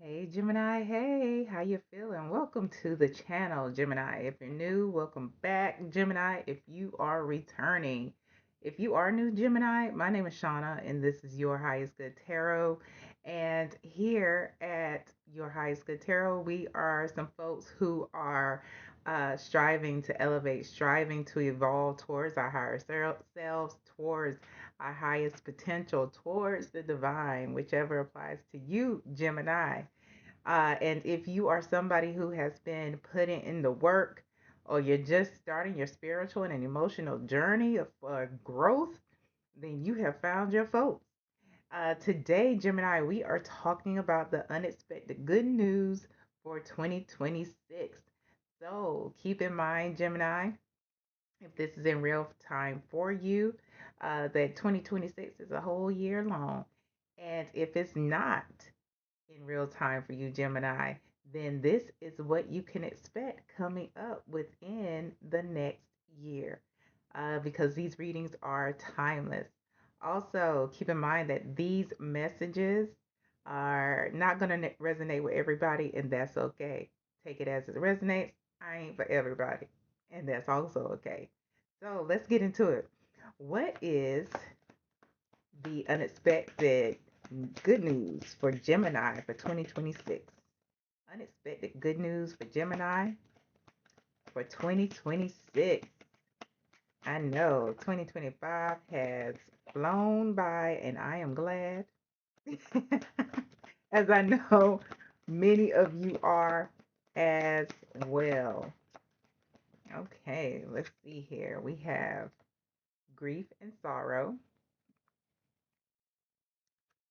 Hey Gemini, hey, how you feeling? Welcome to the channel, Gemini. If you're new, welcome back, Gemini. If you are returning, if you are new, Gemini, my name is Shauna, and this is Your Highest Good Tarot. And here at Your Highest Good Tarot, we are some folks who are striving to elevate, striving to evolve towards our higher selves, towards our highest potential, towards the divine, whichever applies to you, Gemini. And if you are somebody who has been putting in the work, or you're just starting your spiritual and an emotional journey of growth, then you have found your folks. Today, Gemini, we are talking about the unexpected good news for 2026. So keep in mind, Gemini, if this is in real time for you, that 2026 is a whole year long. And if it's not, in real time for you, Gemini, then this is what you can expect coming up within the next year because these readings are timeless. Also, keep in mind that these messages are not going to resonate with everybody, and that's okay. Take it as it resonates. I ain't for everybody, and that's also okay. So let's get into it. What is the unexpected good news for Gemini for 2026? Unexpected good news for Gemini for 2026. I know 2025 has flown by, and I am glad, as I know many of you are as well. Okay, let's see here. We have grief and sorrow.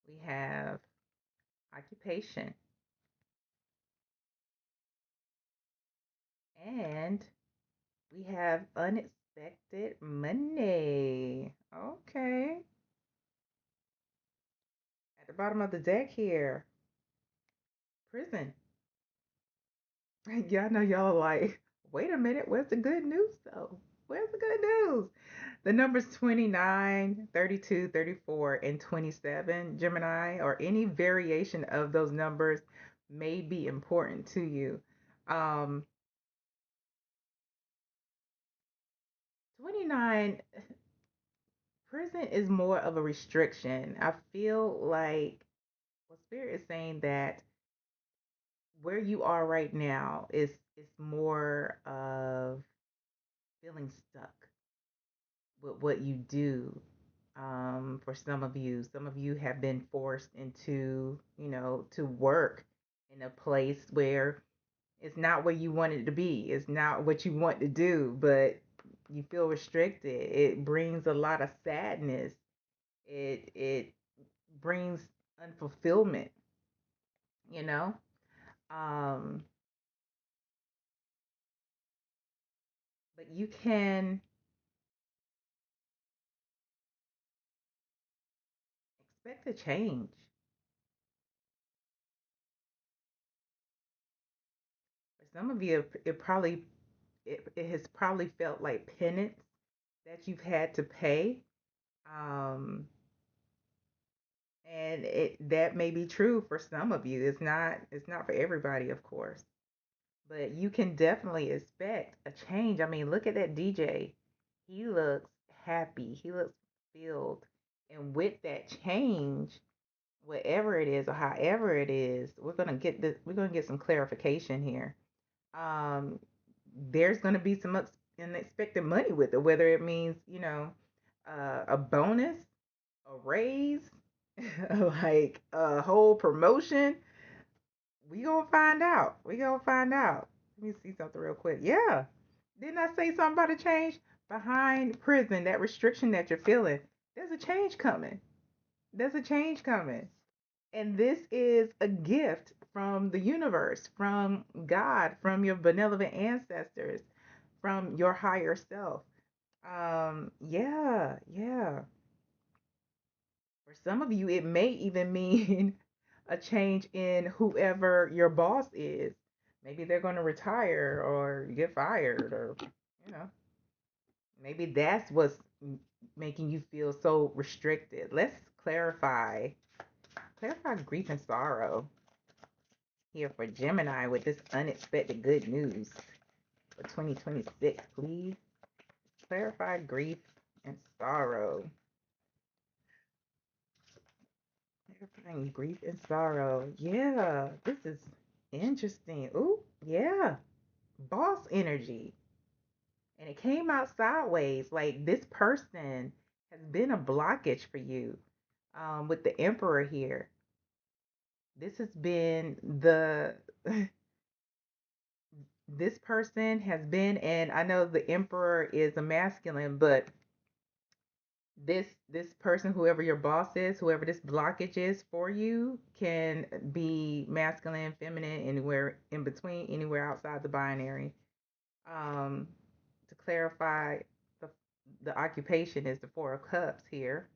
We have occupation. And we have unexpected money. Okay. At the bottom of the deck here, prison. Y'all know y'all like, wait a minute, where's the good news though? Where's the good news? The numbers 29, 32, 34, and 27, Gemini, or any variation of those numbers may be important to you. Um, 29, prison is more of a restriction. I feel like, well, Spirit is saying that where you are right now is more of feeling stuck with what you do. For some of you have been forced into, to work in a place where it's not where you wanted to be. It's not what you want to do, but you feel restricted. It brings a lot of sadness. It brings unfulfillment, you know? Um, but you can expect a change. For some of you, it has probably felt like penance that you've had to pay. Um, and it that may be true for some of you. It's not for everybody, of course. But you can definitely expect a change. I mean, look at that DJ. He looks happy. He looks filled. And with that change, whatever it is or however it is, we're gonna get some clarification here. Um, there's gonna be some unexpected money with it, whether it means, a bonus, a raise, like a whole promotion. We gonna find out. We gonna find out. Let me see something real quick. Yeah. Didn't I say something about a change? Behind prison, that restriction that you're feeling, there's a change coming. There's a change coming. And this is a gift from the universe, from God, from your benevolent ancestors, from your higher self. Yeah, yeah. For some of you, it may even mean a change in whoever your boss is. Maybe they're going to retire or get fired, or, you know, maybe that's what's making you feel so restricted. Let's clarify grief and sorrow. here for Gemini with this unexpected good news for 2026, please. Clarify grief and sorrow. Clarifying grief and sorrow. Yeah, this is interesting. Ooh, yeah. Boss energy. And it came out sideways. Like this person has been a blockage for you with the Emperor here. This has been the this person has been, and I know the Emperor is a masculine, but this person, whoever your boss is, whoever this blockage is for you, can be masculine, feminine, anywhere in between, anywhere outside the binary. Um, to clarify, the the occupation is the Four of Cups here.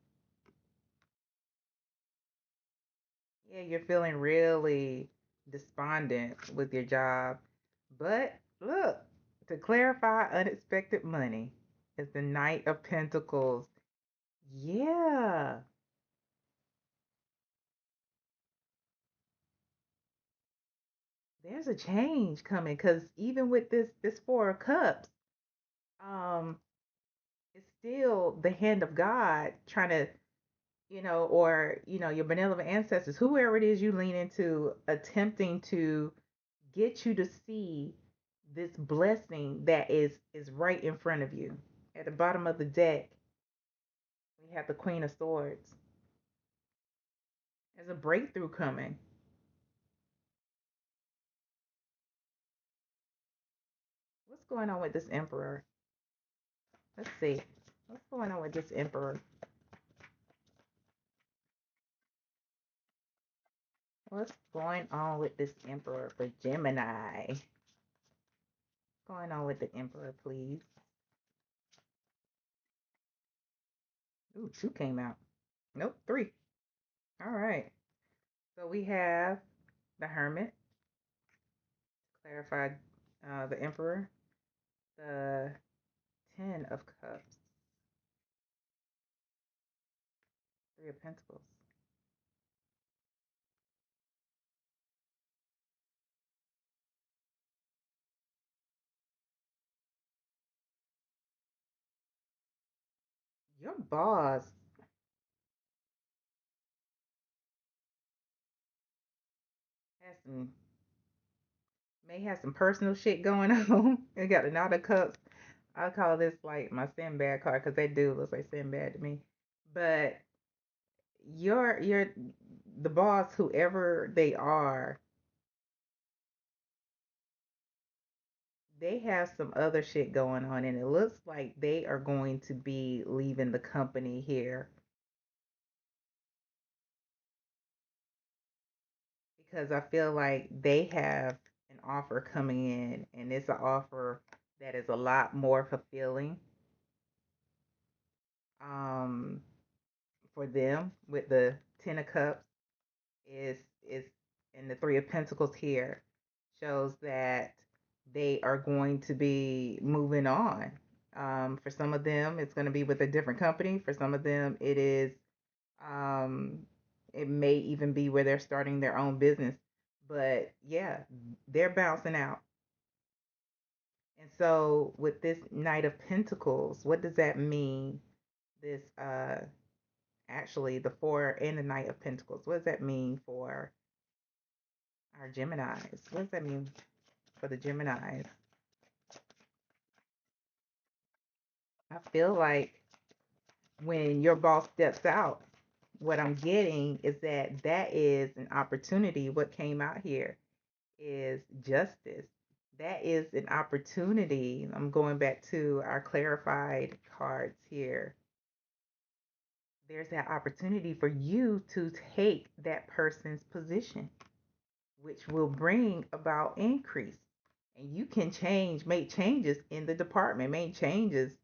Yeah, you're feeling really despondent with your job. But look, to clarify unexpected money is the Knight of Pentacles. Yeah, there's a change coming because even with this Four of Cups, um, it's still the hand of God trying to, or your benevolent ancestors, whoever it is you lean into, attempting to get you to see this blessing that is right in front of you. At the bottom of the deck, we have the Queen of Swords. There's a breakthrough coming. What's going on with this Emperor? Let's see. What's going on with this Emperor? What's going on with this Emperor for Gemini? What's going on with the Emperor, please? Ooh, two came out. Nope, three. All right. So we have the Hermit, clarified the Emperor, the Ten of Cups, Three of Pentacles. Your boss has some may have some personal shit going on. They got the Knight of Cups. I call this like my Sinbad card because they do look like Sinbad to me. But your the boss, whoever they are, they have some other shit going on, and it looks like they are going to be leaving the company here because I feel like they have an offer coming in, and it's an offer that is a lot more fulfilling um for them with the Ten of Cups is and the Three of Pentacles here shows that they are going to be moving on. For some of them, it's going to be with a different company. For some of them, it is um, it may even be where they're starting their own business. But yeah, they're bouncing out. And so with this Knight of Pentacles, what does that mean? This actually the Four and the Knight of Pentacles. What does that mean for our Geminis? What does that mean for the Geminis? I feel like when your boss steps out, what I'm getting is that that is an opportunity. What came out here is justice. That is an opportunity. I'm going back to our clarified cards here. There's that opportunity for you to take that person's position, which will bring about increase. And you can make changes in the department, make changes,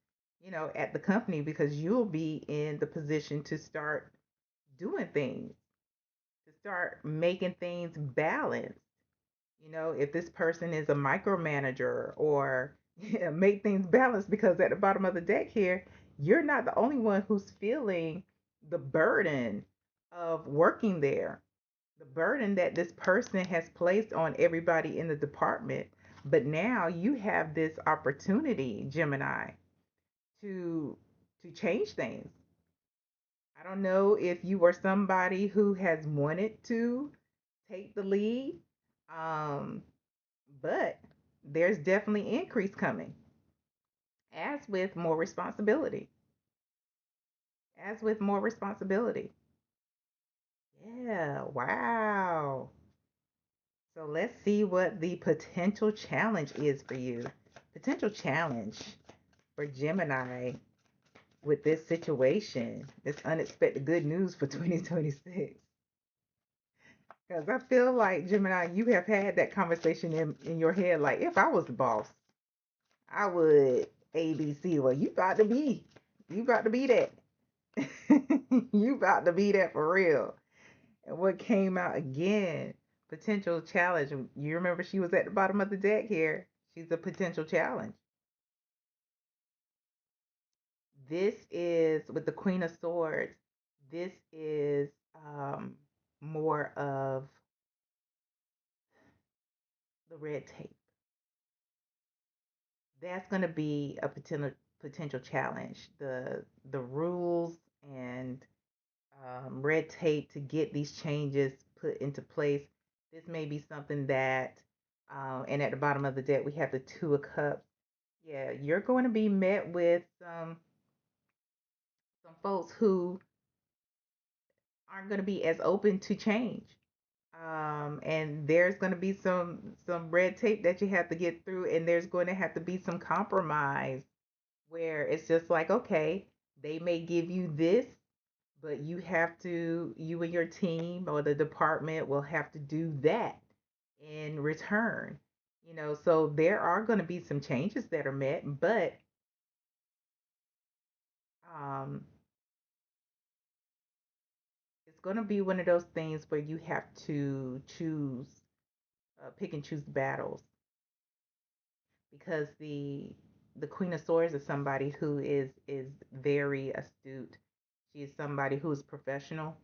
at the company because you'll be in the position to start doing things, to start making things balanced. If this person is a micromanager or make things balanced because at the bottom of the deck here, you're not the only one who's feeling the burden of working there. the burden that this person has placed on everybody in the department. But now you have this opportunity, Gemini, to change things. I don't know if you are somebody who has wanted to take the lead, um, but there's definitely increase coming, as with more responsibility, as with more responsibility. Yeah, wow. So let's see what the potential challenge is for you. Potential challenge for Gemini with this situation, this unexpected good news for 2026. Because I feel like, Gemini, you have had that conversation in your head, like, if I was the boss, I would ABC. Well, you about to be that. You about to be that for real. And what came out again, potential challenge. You remember she was at the bottom of the deck here. She's a potential challenge. This is with the Queen of Swords. This is more of the red tape. That's going to be a potential challenge. The rules and red tape to get these changes put into place. This may be something that, and at the bottom of the deck we have the Two of Cups. Yeah, you're going to be met with some folks who aren't going to be as open to change. And there's going to be some red tape that you have to get through, and there's going to have to be some compromise where it's just like, okay, they may give you this, but you and your team or the department will have to do that in return. So there are going to be some changes that are met, but um, it's going to be one of those things where you have to pick and choose battles, because the Queen of Swords is somebody who is very astute. She is somebody who's professional.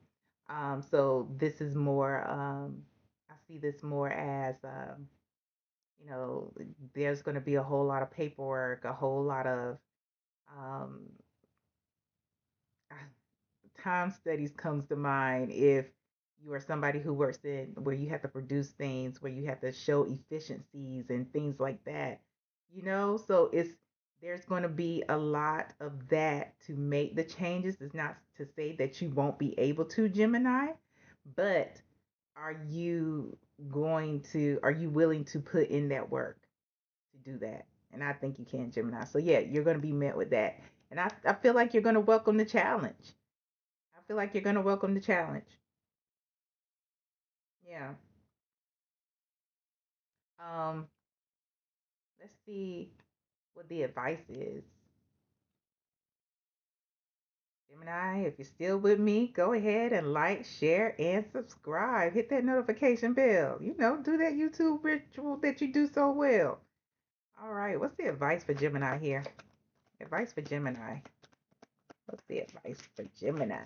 So this is more. I see this more as you know, there's going to be a whole lot of paperwork, a whole lot of um, time studies comes to mind if you are somebody who works in where you have to produce things, where you have to show efficiencies and things like that. So there's going to be a lot of that to make the changes. It's not to say that you won't be able to, Gemini, but are you willing to put in that work to do that? And I think you can, Gemini. So yeah, you're going to be met with that. And I feel like you're going to welcome the challenge. I feel like you're going to welcome the challenge. Yeah. Um, let's see what the advice is. Gemini, if you're still with me, go ahead and like, share, and subscribe. Hit that notification bell. Do that YouTube ritual that you do so well. All right, what's the advice for Gemini here? Advice for Gemini. What's the advice for Gemini?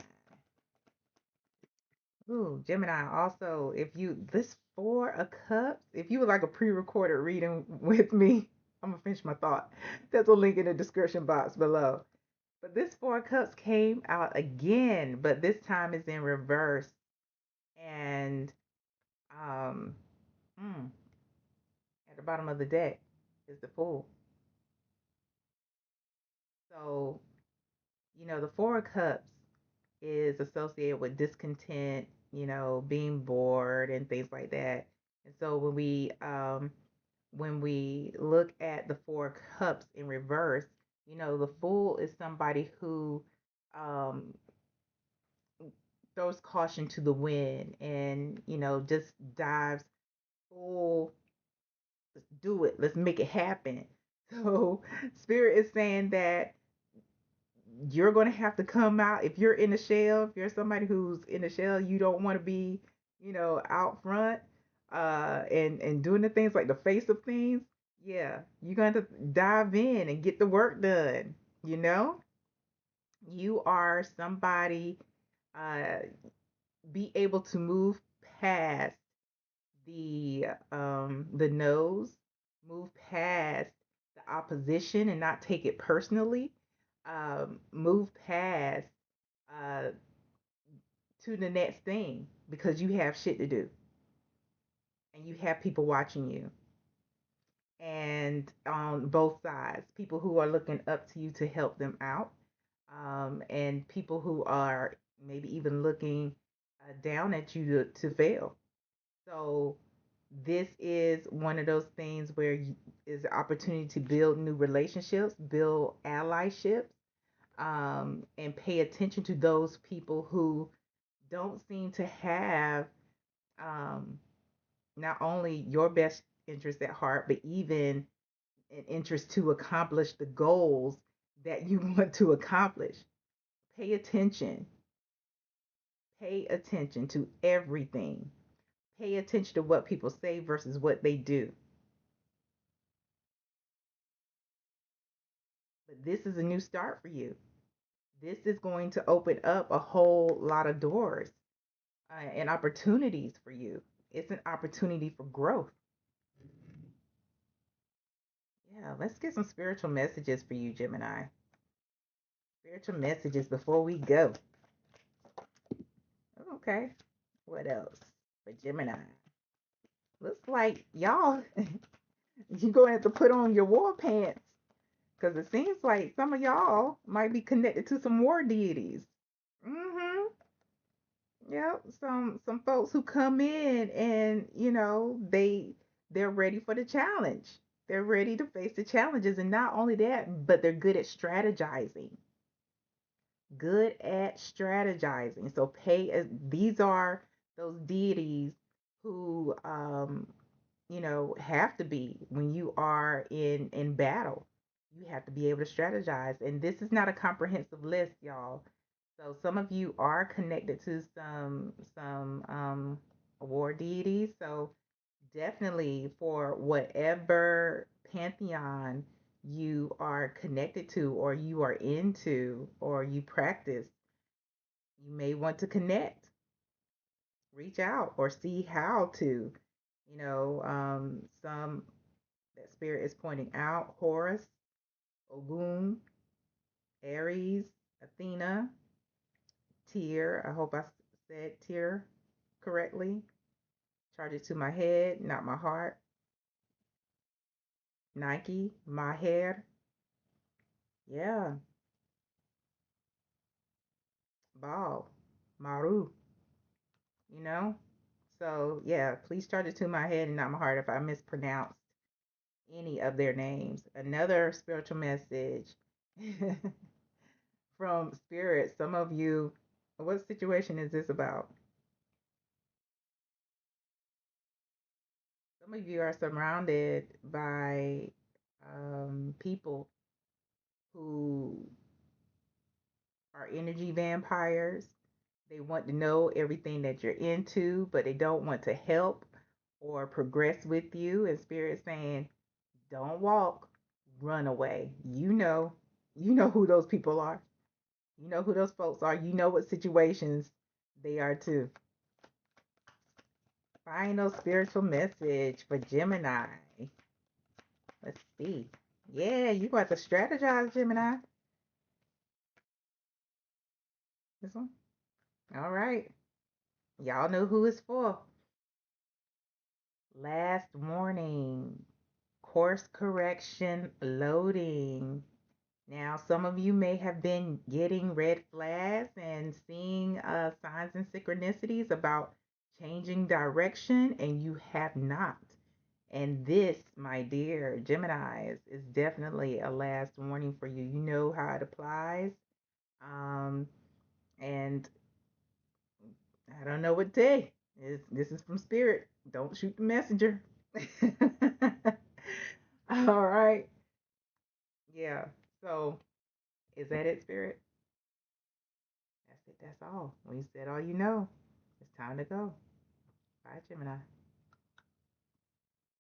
Ooh, Gemini. Also, if you this Four of Cups, if you would like a pre-recorded reading with me, I'm gonna finish my thought. There's a link in the description box below. But this Four of Cups came out again, but this time it's in reverse. And um, mm, at the bottom of the deck is the Fool. So the Four of Cups is associated with discontent, being bored and things like that. And so when we look at the Four of Cups in reverse, the Fool is somebody who um, throws caution to the wind and just dives full. Let's do it. Let's make it happen. So Spirit is saying that you're going to have to come out. If you're in the shell, if you're somebody who's in the shell, you don't want to be out front and doing the things like the face of things. Yeah, you're going to dive in and get the work done. you know you are somebody, uh be able to move past the no's, move past the opposition and not take it personally. Move past uh, to the next thing because you have shit to do and you have people watching you. And on both sides, people who are looking up to you to help them out, and people who are maybe even looking down at you to fail. So this is one of those things where is an opportunity to build new relationships, build allyships, and pay attention to those people who don't seem to have um, not only your best interest at heart, but even an interest to accomplish the goals that you want to accomplish. Pay attention. Pay attention to everything. Pay attention to what people say versus what they do. But this is a new start for you. This is going to open up a whole lot of doors and opportunities for you. It's an opportunity for growth. Yeah, let's get some spiritual messages for you, Gemini. Spiritual messages before we go. Okay. What else for Gemini? Looks like y'all, you're going to have to put on your war pants because it seems like some of y'all might be connected to some war deities. Mm-hmm. Yep. Some folks who come in and they're ready for the challenge. They're ready to face the challenges, and not only that, but they're good at strategizing. Good at strategizing. So these are those deities who have to be when you are in battle. You have to be able to strategize. And this is not a comprehensive list, y'all. So some of you are connected to some war deities. So definitely for whatever pantheon you are connected to or you are into or you practice, you may want to connect, reach out or see how to, some that spirit is pointing out: Horus, Ogun, Aries, Athena, Tyr. I hope I said Tyr correctly. Charge it to my head, not my heart. Nike, Maher. Yeah, Baal, Maru, you know? So, yeah, please charge it to my head and not my heart if I mispronounced any of their names. Another spiritual message from spirit. Some of you, what situation is this about? Some of you are surrounded by people who are energy vampires. They want to know everything that you're into, but they don't want to help or progress with you. And Spirit saying, don't walk, run away. You know who those people are. You know who those folks are. You know what situations they are too. Final spiritual message for Gemini. Let's see. Yeah, you got to strategize, Gemini. This one. All right. Y'all know who it's for. Last warning. Course correction loading. Now, some of you may have been getting red flags and seeing signs and synchronicities about changing direction, and you have not. And this, my dear Geminis, is definitely a last warning for you. You know how it applies. Um, and I don't know what day. This is from Spirit. Don't shoot the messenger. All right. Yeah. So, is that it, Spirit? That's it. That's all. When you said all you know, it's time to go. Bye, Gemini.